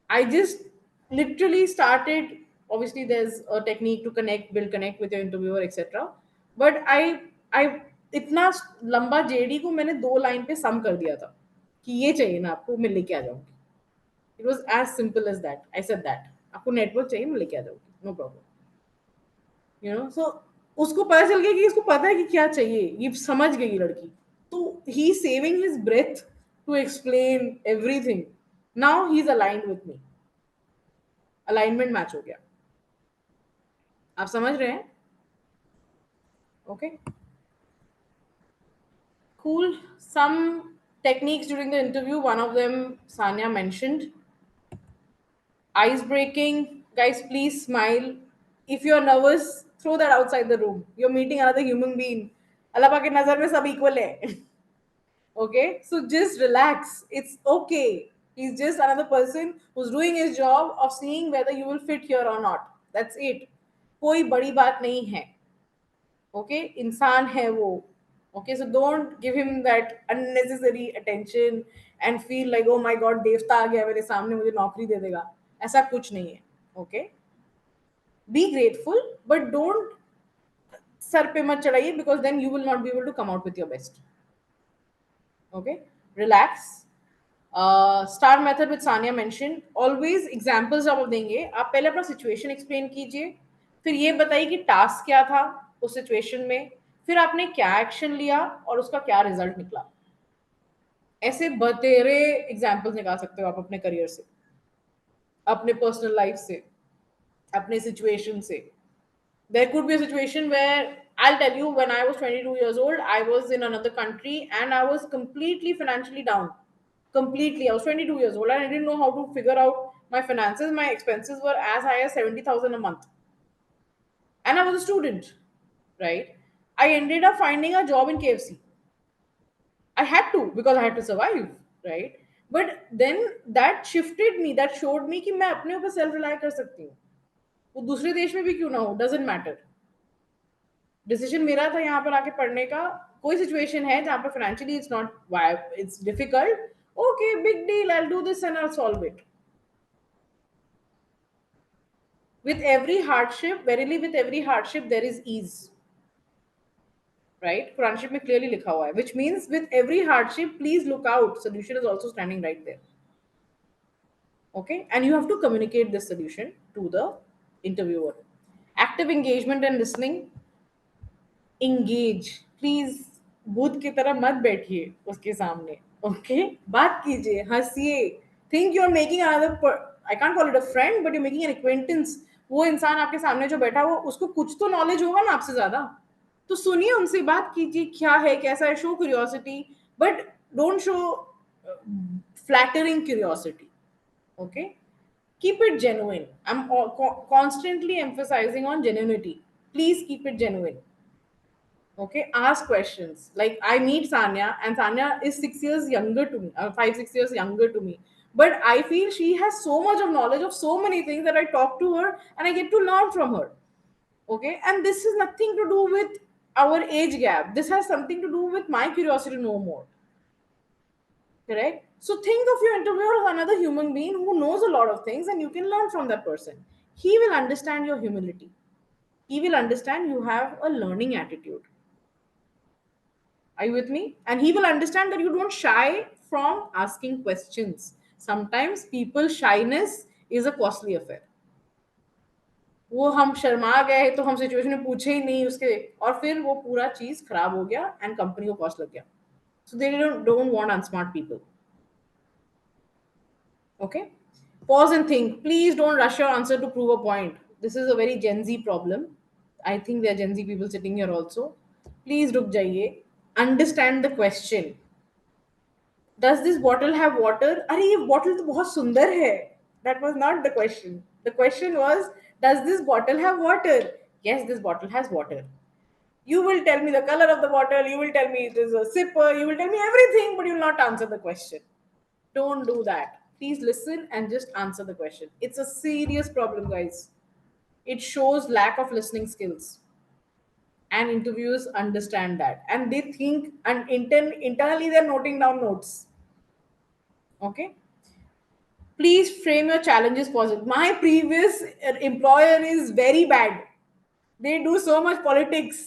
I just literally started. Obviously, there's a technique to build connect with your interviewer, etc. But I इतना लंबा JD को मैंने 2 line पे सम कर दिया था कि ये चाहिए ना आपको, मैं लेके आ जाऊंगी. It was as simple as that. I said that आपको नेटवर्क चाहिए, मैं लेके आ जाऊंगी, नो प्रॉब्लम. So उसको पता चल गया कि इसको पता है कि क्या चाहिए, ये समझ गई लड़की. तो he saving his breath to explain everything. Now he's aligned with me. Alignment match हो गया. आप समझ रहे हैं? Okay. Cool. Some techniques during the interview. One of them Sanya mentioned. Ice breaking. Guys, please smile. If you're nervous, throw that outside the room. You're meeting another human being. Allah pa ke nazar mein sab equal hai. Okay, so just relax. It's okay. He's just another person who's doing his job of seeing whether you will fit here or not. That's it. कोई बड़ी बात नहीं है. Okay, इंसान है वो. Okay, so don't give him that unnecessary attention and feel like, oh my god, देवता आ गया मेरे सामने, मुझे नौकरी दे देगा. ऐसा कुछ नहीं है. Okay, be grateful, but don't sir पे मत चढ़ाइए, because then you will not be able to come out with your best. Okay, relax. Star method with Sania mention, always examples जब आप देंगे, आप पहले अपना सिचुएशन एक्सप्लेन कीजिए, फिर ये बताइए कि टास्क क्या था उस सिचुएशन में, फिर आपने क्या एक्शन लिया और उसका क्या रिजल्ट निकला. ऐसे बतेरे एग्जांपल्स निकाल सकते हो आप अपने करियर से, अपने पर्सनल लाइफ से, अपने सिचुएशन से. There could be a situation where, I'll tell you, when I was 22 years old, I was in another country and I was completely financially down. Completely. I was 22 years old and I didn't know how to figure out my finances. My expenses were as high as 70,000 a month. And I was a student, right? I ended up finding a job in KFC. I had to, because I had to survive, right? But then that shifted me, that showed me कि मैं अपने ऊपर self rely कर सकती हूँ. वो दूसरे देश में भी क्यों ना हो, doesn't matter. डिसीजन मेरा था यहाँ पर आके पढ़ने का. कोई सिचुएशन है जहाँ पर financially it's not, it's difficult, okay, big deal, I will do this and I will solve it. With every hardship, verily with every hardship there is ease, right? Quran Sharif में clearly लिखा हुआ है, which means with every hardship please look out, solution is also standing right there. Okay, and you have to communicate this solution to the interviewer. Active engagement and listening. Engage, please भूत की तरह मत बैठिए उसके सामने. Okay, बात कीजिए, हंसिए. Think you are making another, I can't call it a friend, but you making an acquaintance. वो इंसान आपके सामने जो बैठा, वो उसको कुछ तो नॉलेज होगा ना आपसे ज्यादा, तो सुनिए, उनसे बात कीजिए, क्या है कैसा है, show curiosity, but don't show flattering curiosity. Okay, keep it genuine. I'm constantly emphasizing on genuinity. Please keep it genuine. Okay, ask questions. Like, I meet Sanya and Sanya is 6 years younger to me, 5-6 years younger to me, but I feel she has so much of knowledge of so many things that I talk to her and I get to learn from her. Okay, and this has nothing to do with our age gap, this has something to do with my curiosity to know more. Correct? So think of your interviewer as another human being who knows a lot of things and you can learn from that person. He will understand your humility, he will understand you have a learning attitude. Are you with me? And he will understand that you don't shy from asking questions. Sometimes people shyness is a costly affair. वो हम शर्मा गए तो हम situation में पूछे ही नहीं उसके, और फिर वो पूरा चीज खराब हो गया एंड कंपनी को कॉस्ट लग गया. So they don't want unsmart people. Okay, pause and think. Please don't rush your answer to prove a point. This is a very Gen Z problem. I think there are Gen Z people sitting here also. Please ruk jaiye, understand the question. Does this bottle have water? अरे ये bottle तो बहुत सुंदर है. That was not the question. The question was, does this bottle have water? Yes, this bottle has water. You will tell me the color of the bottle, you will tell me it is a sipper, you will tell me everything, but you will not answer the question. Don't do that. Please listen and just answer the question. It's a serious problem, guys. It shows lack of listening skills. And interviewers understand that. And they think, and internally they're noting down notes. Okay? Please frame your challenges positive. My previous employer is very bad. They do so much politics.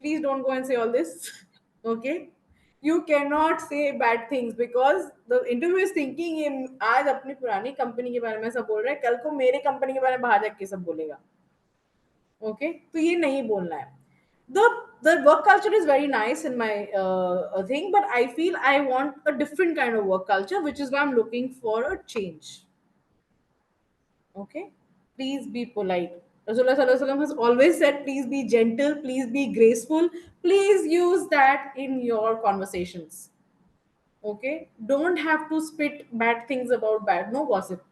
Please don't go and say all this. Okay? You cannot say bad things because the interviewer is thinking ये आज अपनी पुरानी company के बारे में सब बोल रहा है, कल को मेरे कंपनी के बारे में बाहर जाके सब बोलेगा. ओके, तो ये नहीं बोलना है. The work culture is very nice in my thing, but I feel I want a different kind of work culture, which is why I'm looking for a change. Okay, please be polite. Rasulullah Sallallahu Alaihi Wasallam has always said, please be gentle, please be graceful. Please use that in your conversations. Okay, don't have to spit bad things about bad. No gossip.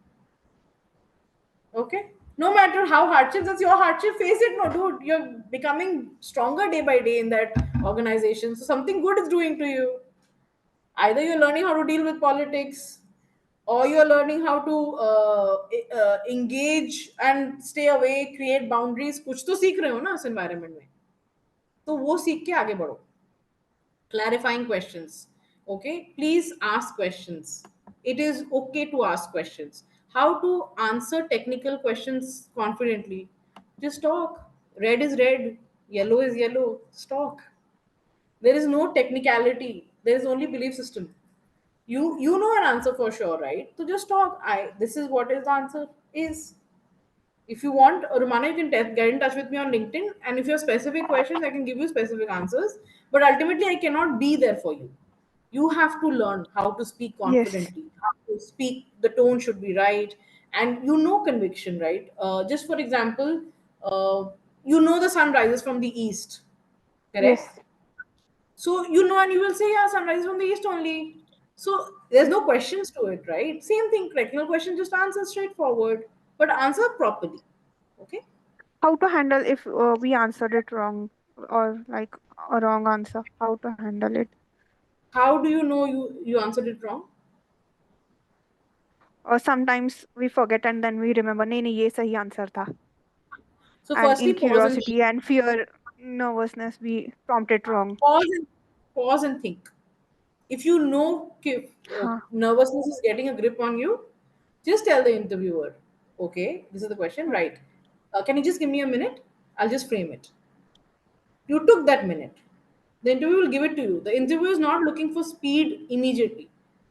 Okay, no matter how hardships, that's your hardship, face it. No, dude, you're becoming stronger day by day in that organization, so something good is doing to you. Either you're learning how to deal with politics, or you're learning how to engage and stay away, create boundaries. कुछ तो सीख रहे हो ना इस environment में, तो वो सीख के आगे बढ़ो. Clarifying questions. Okay, please ask questions. It is okay to ask questions. how to answer technical questions confidently. Just talk. Red is red, yellow is yellow. Just talk. There is no technicality. There is only belief system. You know an answer for sure, right? So just talk. This is what is the answer is. If you want, Romana, you can get in touch with me on LinkedIn. And if you have specific questions, I can give you specific answers. But ultimately, I cannot be there for you. You have to learn how to speak Yes. confidently, how to speak, the tone should be right. And you know conviction, right? Just for example, uh, you know the sun rises from the east, Yes. correct? So you know, and you will say, yeah, sun rises from the east only. So there's no questions to it, right? Same thing, technical question, just answer straightforward, but answer properly. Okay. How to handle if we answered it wrong or like a wrong answer? How to handle it? How do you know you answered it wrong? Or sometimes we forget and then we remember, नहीं नहीं ये सही answer था. So And in firstly, curiosity and fear, nervousness, we prompted wrong. pause and pause and think. If you know if Huh. nervousness is getting a grip on you, just tell the interviewer, okay, this is the question, right? Can you just give me a minute? I'll just frame it. You took that minute. The interview will give it to you. The interview is not looking for speed immediately.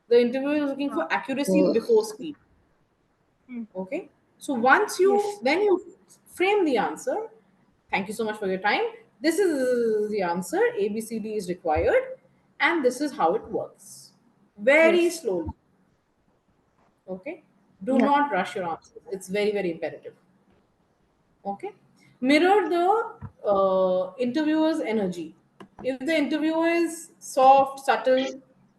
The interview is looking Huh. for accuracy before speed. Hmm. Okay. So once you Yes. then you frame the answer, thank you so much for your time. This is the answer. ABCD is required, and this is how it works. Very Yes. slowly. Okay. Do Yeah. not rush your answers. It's very, very imperative. Okay. Mirror the interviewer's energy. If the interviewer is soft, subtle,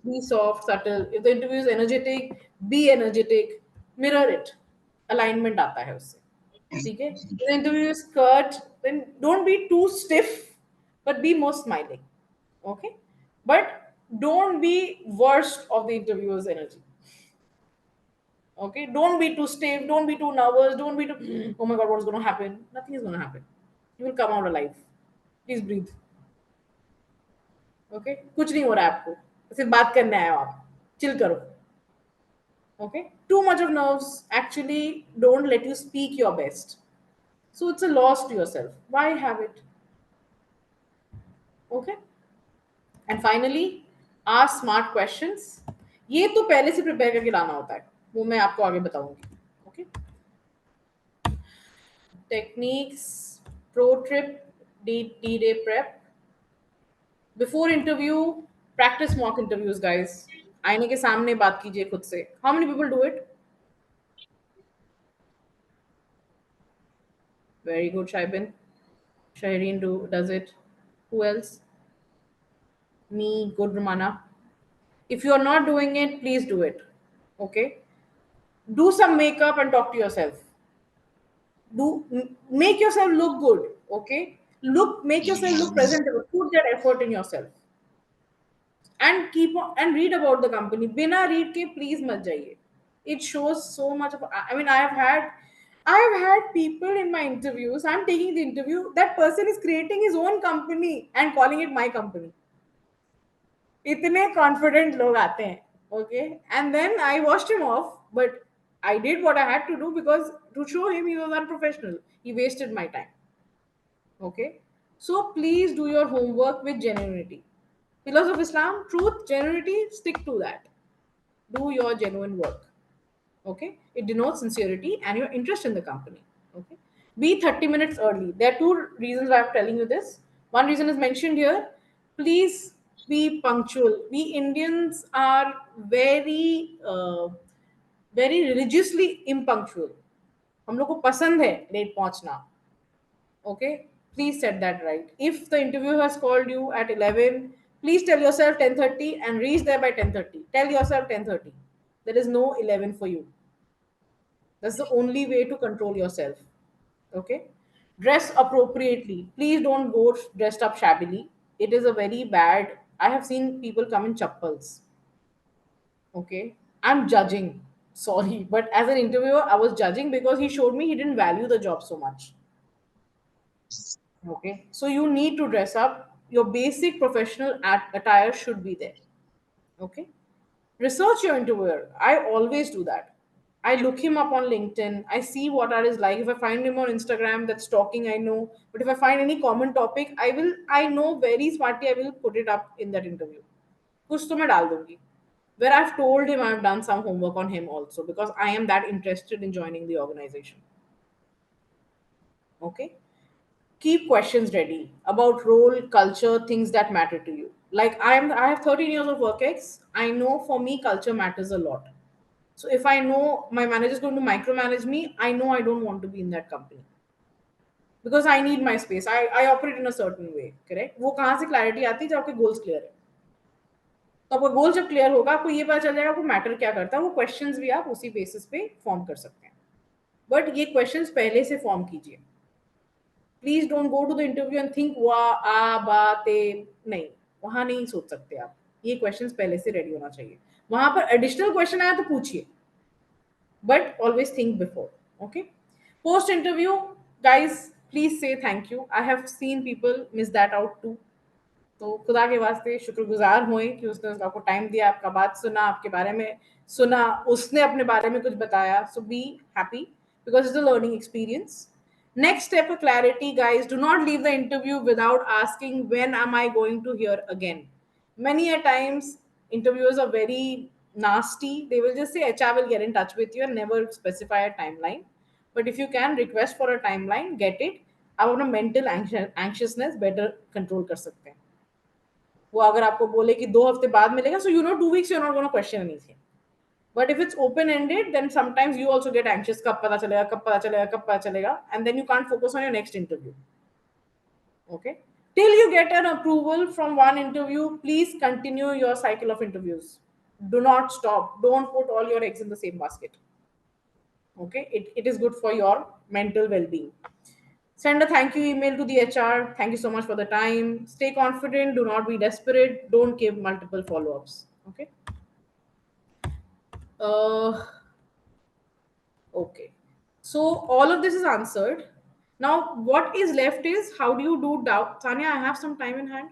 be soft, subtle. If the interviewer is energetic, be energetic. Mirror it. Alignment आता है उससे. ठीक है? If the interview is curt, then don't be too stiff, but be more smiling. Okay. But don't be worst of the interviewer's energy. Okay, don't be too stiff, don't be too nervous, don't be too, oh my god, what's going to happen? Nothing is going to happen. You will come out alive. Please breathe. Okay, कुछ नहीं हो रहा है आपको, सिर्फ बात करने आए हो आप, चिल करो. Okay, too much of nerves actually don't let you speak your best, so it's a loss to yourself. Why have it? Okay. And finally, ask smart questions. ये तो पहले से प्रिपेयर करके लाना होता है, वो मैं आपको आगे बताऊंगी. Okay. Techniques, pro trip, D-Day prep. Before interview, practice mock interviews, guys. आईने के सामने बात कीजिए खुद से. How many people do it? Very good, Shaibin. Shireen does it. Who else? Me, good Romana. If you are not doing it, please do it. Okay. Do some makeup and talk to yourself. Make yourself look good. Okay. Make yourself look presentable. Put that effort in yourself. And keep on and read about the company. Bina read ke please mat jaiye. It shows so much of, I mean, I have had people in my interviews. I'm taking the interview, that person is creating his own company and calling it my company. इतने confident लोग आते हैं. Okay, and then I washed him off, but I did what I had to do, because to show him he was unprofessional, he wasted my time. Okay. So please do your homework with genuinity. Pillars of Islam, truth, genuinity, stick to that. Do your genuine work. Okay. It denotes sincerity and your interest in the company. Okay. Be 30 minutes early. There are two reasons why I'm telling you this. One reason is mentioned here. Please be punctual. We Indians are very religiously impunctual. हम लोग को पसंद है late पहुंचना. Okay, please set that right. If the interviewer has called you at 11, please tell yourself 10:30 and reach there by 10:30. Tell yourself 10:30. There is no 11 for you. That's the only way to control yourself. Okay. Dress appropriately. Please don't go dressed up shabbily. It is a very bad. I have seen people come in chappals. Okay. I'm judging. Sorry. But as an interviewer, I was judging because he showed me he didn't value the job so much. Okay. So you need to dress up. Your basic professional attire should be there. Okay. Research your interviewer. I always do that. I look him up on LinkedIn. I see what are his like. If I find him on Instagram, that's talking, I know. But if I find any common topic, I know very smartly, I will put it up in that interview. कुछ तो मैं डाल दूंगी. Where I've told him I've done some homework on him also because I am that interested in joining the organization. Okay. Keep questions ready about role, culture, things that matter to you. Like I have 13 years of work ex. I know for me culture matters a lot. So if I know my manager is going to micromanage me, I know I don't want to be in that company because I need my space. I operate in a certain way. Correct? वो कहाँ से clarity आती है जब आपके goals clear है. तो आपका गोल जब क्लियर होगा आपको ये पता चल जाएगा आपको मैटर क्या करता है. वो क्वेश्चंस भी आप उसी बेसिस पे फॉर्म कर सकते हैं. बट ये क्वेश्चंस पहले से फॉर्म कीजिए. Please don't go to the interview and think वाह आ बाते. नहीं, वहां नहीं सोच सकते आप. ये क्वेश्चंस पहले से रेडी होना चाहिए. वहां पर एडिशनल क्वेश्चन आया तो पूछिए, but always think before. Okay. Post interview, guys, please say thank you. I have seen people miss that out too. तो खुदा के वास्ते शुक्रगुजार हुए कि उसने आपको टाइम दिया, आपका बात सुना, आपके बारे में सुना, उसने अपने बारे में कुछ बताया. So be happy because it's a learning experience. Next step of clarity, guys, do not leave the interview without asking when am I going to hear again. Many a times interviewers are very nasty. They will just say HR will get in touch with you and never specify a timeline. But if you can request for a timeline, get it. आप अपना mental anxiousness better control कर सकते हैं. वो अगर आपको बोले कि 2 हफ्ते बाद मिलेगा, so you know 2 weeks you're not going to question anything. But if it's open ended, then sometimes you also get anxious. कब पता चलेगा, कब पता चलेगा, कब पता चलेगा, and then you can't focus on your next interview. Okay. Till you get an approval from one interview, please continue your cycle of interviews. Do not stop. Don't put all your eggs in the same basket. Okay. It is good for your mental well-being. Send a thank you email to the HR. Thank you so much for the time. Stay confident. Do not be desperate. Don't give multiple follow-ups. Okay. Okay. So all of this is answered. Now, what is left is how do you do doubt? Tanya, I have some time in hand.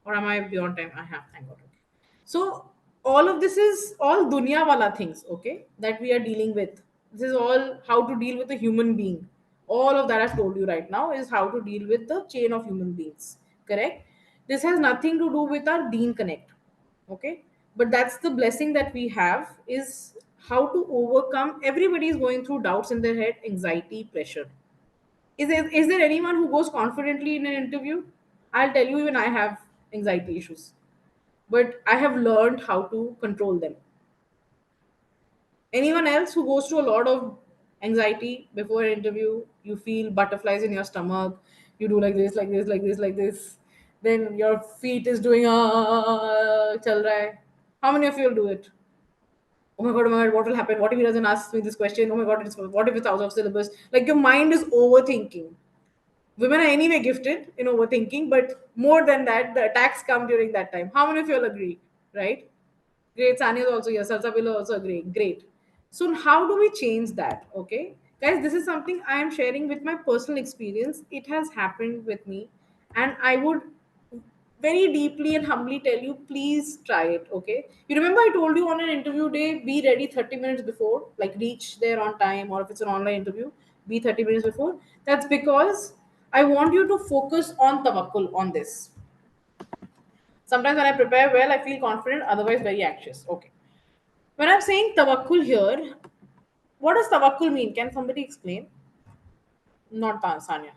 Or am I beyond time? I have, thank God. Okay. So all of this is all dunya wala things, okay, that we are dealing with. This is all how to deal with a human being. All of that I've told you right now is how to deal with the chain of human beings. Correct? This has nothing to do with our Deen Connect. Okay. But that's the blessing that we have is how to overcome. Everybody is going through doubts in their head, anxiety, pressure. Is there anyone who goes confidently in an interview? I'll tell you, even I have anxiety issues, but I have learned how to control them. Anyone else who goes through a lot of anxiety before an interview, you feel butterflies in your stomach, you do like this, like this, like this, like this, then your feet is doing chal raha hai. How many of you will do it? Oh my god, what will happen? What if he doesn't ask me this question? Oh my god, what if it's out of syllabus? Like your mind is overthinking. Women are anyway gifted in overthinking, but more than that, the attacks come during that time. How many of you all agree? Right? Great. Sanya is also here. Salsabila also agree. Great. So how do we change that? Okay. Guys, this is something I am sharing with my personal experience. It has happened with me. And I would very deeply and humbly tell you, please try it. Okay. You remember I told you on an interview day, be ready 30 minutes before, like reach there on time, or if it's an online interview, be 30 minutes before. That's because I want you to focus on tawakkul on this. Sometimes when I prepare well, I feel confident, otherwise very anxious. Okay. When I'm saying tawakkul here, what does tawakkul mean? Can somebody explain? Not Sanya.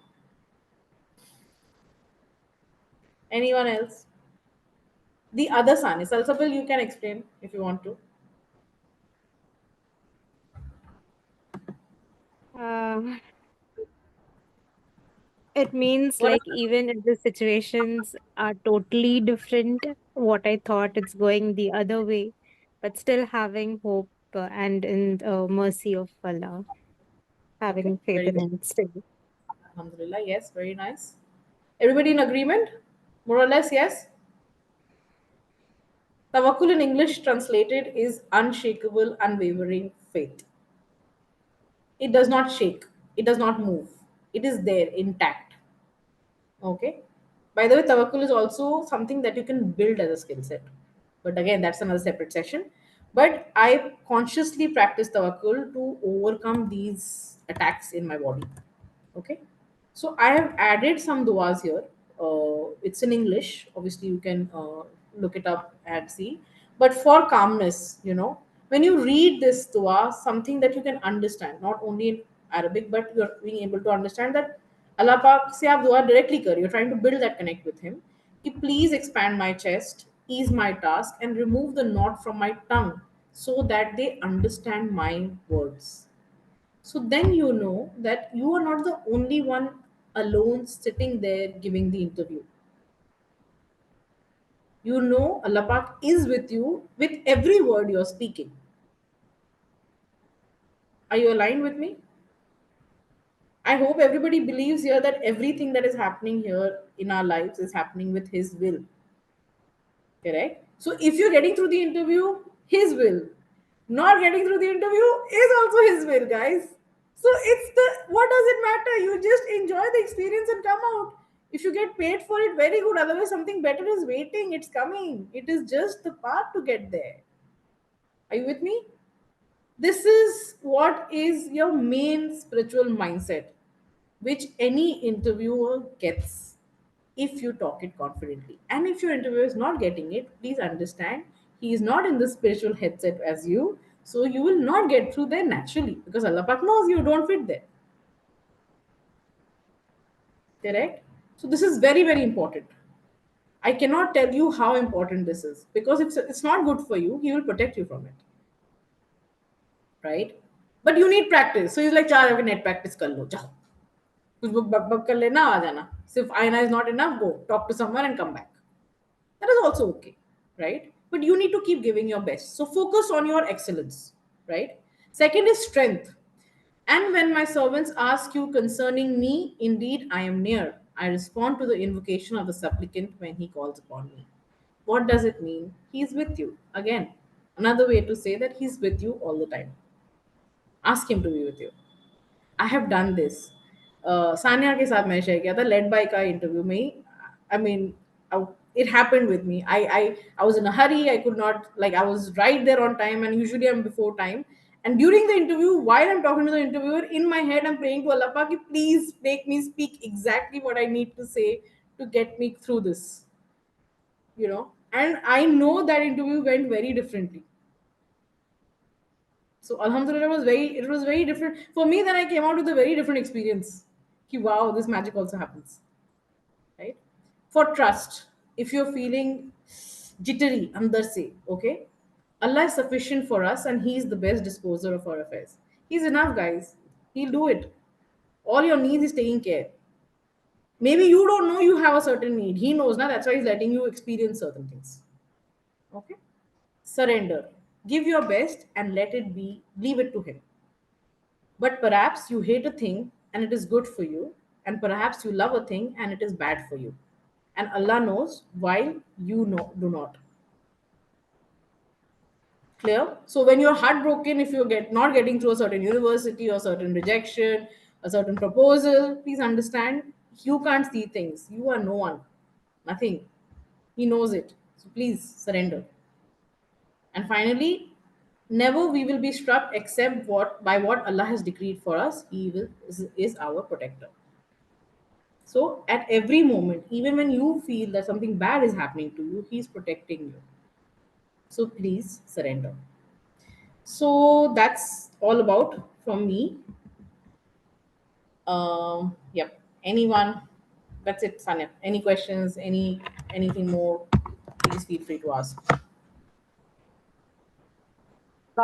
Anyone else? The other Sanya. Salsabil, you can explain if you want to. Uh, it means What like even if the situations are totally different, what I thought it's going the other way, but still having hope and in the mercy of Allah, Okay, having faith very in good. Him still. Alhamdulillah, yes, very nice. Everybody in agreement? More or less, yes? Tawakkul in English translated is unshakable, unwavering faith. It does not shake, it does not move, it is there intact. Okay. By the way, tawakkul is also something that you can build as a skill set. But again, that's another separate session. But I consciously practice tawakkul to overcome these attacks in my body. Okay. So I have added some duas here. It's in English. Obviously, you can look it up and see. But for calmness, when you read this dua, something that you can understand, not only in Arabic, but you're being able to understand that Allah Pak se aap dua directly kar. You're trying to build that connect with Him. Ki please expand my chest, ease my task, and remove the knot from my tongue so that they understand my words. So then you know that you are not the only one alone sitting there giving the interview. You know Allah Pak is with you with every word you're speaking. Are you aligned with me? I hope everybody believes here that everything that is happening here in our lives is happening with His will. Correct? So if you're getting through the interview, His will. Not getting through the interview is also His will, guys. So it's what does it matter? You just enjoy the experience and come out. If you get paid for it, very good. Otherwise, something better is waiting. It's coming. It is just the path to get there. Are you with me? This is what is your main spiritual mindset, which any interviewer gets if you talk it confidently. And if your interviewer is not getting it, please understand he is not in the spiritual headset as you. So you will not get through there naturally because Allah Pak knows you don't fit there. Correct? So this is very, very important. I cannot tell you how important this is because it's not good for you. He will protect you from it. Right? But you need practice. So he's like, "Char agar net practice kar lo, jao. कुछ बक बक कर लेना आ जाना सिर्फ आईना is not enough, go talk to someone and come back. That is also okay, right? But you need to keep giving your best, so focus on your excellence, right? Second is strength. And when my servants ask you concerning me, indeed I am near. I respond to the invocation of the supplicant when he calls upon me. What does it mean? He's with you. Again, another way to say that he's with you all the time. Ask him to be with you. I have done this Sania के साथ मैंने share किया था led by का interview में ही I mean it happened with me. I was in a hurry. I could not, like, I was right there on time, and usually I'm before time. And during the interview, while I'm talking to the interviewer, in my head I'm praying to Allah Pak, please make me speak exactly what I need to say to get me through this, and I know that interview went very differently. So Alhamdulillah it was very different. For me, then I came out with a very different experience. Ki, wow, this magic also happens. Right? For trust, if you're feeling jittery, andar se, okay? Allah is sufficient for us and He is the best disposer of our affairs. He's enough, guys. He'll do it. All your needs is taking care. Maybe you don't know you have a certain need. He knows now, that's why He's letting you experience certain things. Okay? Surrender. Give your best and let it be. Leave it to Him. But perhaps you hate a thing and it is good for you, and perhaps you love a thing and it is bad for you. And Allah knows while you do not. Clear? So when you're heartbroken, if you're not getting through a certain university or certain rejection, a certain proposal, please understand you can't see things. You are no one. Nothing. He knows it. So please surrender. And finally, never we will be struck except by what Allah has decreed for us. He is our protector. So at every moment, even when you feel that something bad is happening to you, He's protecting you. So please surrender. So that's all about from me. Yep. Anyone? That's it, Sanya. Any questions? Anything more? Please feel free to ask.